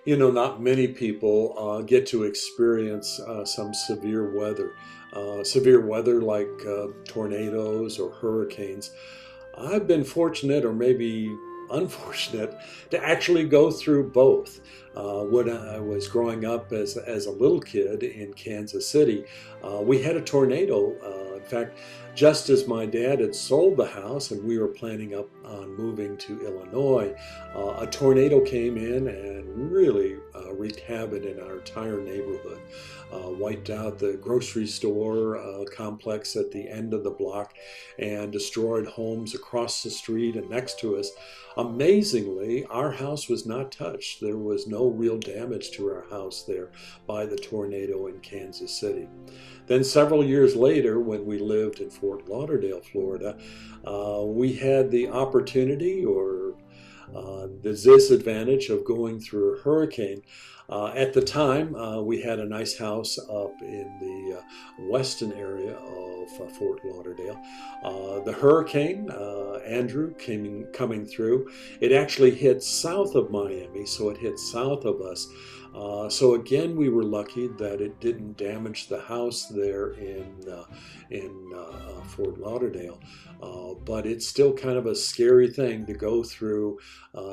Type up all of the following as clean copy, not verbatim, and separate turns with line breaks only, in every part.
You know, not many people get to experience some severe weather like tornadoes or hurricanes. I've been fortunate, or maybe unfortunate, to actually go through both. When I was growing up as a little kid in Kansas City, we had a tornado. In fact, just as my dad had sold the house and we were planning up on moving to Illinois, a tornado came in and really wreaked havoc in our entire neighborhood. Wiped out the grocery store complex at the end of the block and destroyed homes across the street and next to us. Amazingly, our house was not touched. There was no real damage to our house there by the tornado in Kansas City. Then, several years later, when we lived in Fort Lauderdale, Florida, we had the opportunity or the disadvantage of going through a hurricane. At the time, we had a nice house up in the western area of Fort Lauderdale. The hurricane, Andrew, coming through, it actually hit south of Miami, so it hit south of us. So again, we were lucky that it didn't damage the house there in Fort Lauderdale. But it's still kind of a scary thing to go through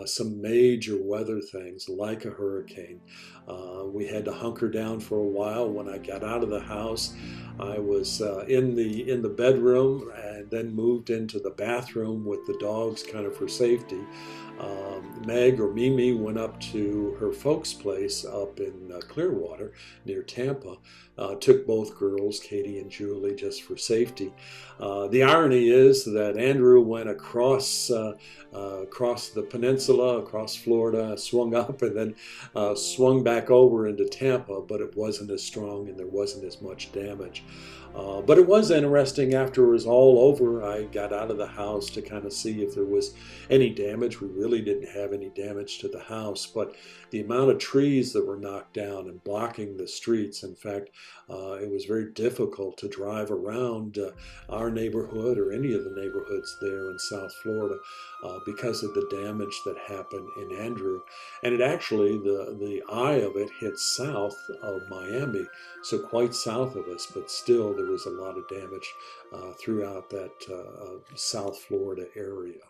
some major weather things like a hurricane. We had to hunker down for a while. When I got out of the house, I was in the bedroom and then moved into the bathroom with the dogs kind of for safety. Meg or Mimi went up to her folks' place up in Clearwater near Tampa. Took both girls, Katie and Julie, just for safety. The irony is that Andrew went across the peninsula, across Florida, swung up, and then swung back over into Tampa, but it wasn't as strong and there wasn't as much damage. But it was interesting after it was all over. I got out of the house to kind of see if there was any damage. We really didn't have any damage to the house, but the amount of trees that were knocked down and blocking the streets, in fact, it was very difficult to drive around our neighborhood or any of the neighborhoods there in South Florida because of the damage that happened in Andrew. And it actually, the eye of it hit south of Miami, so quite south of us, but still there was a lot of damage throughout that South Florida area.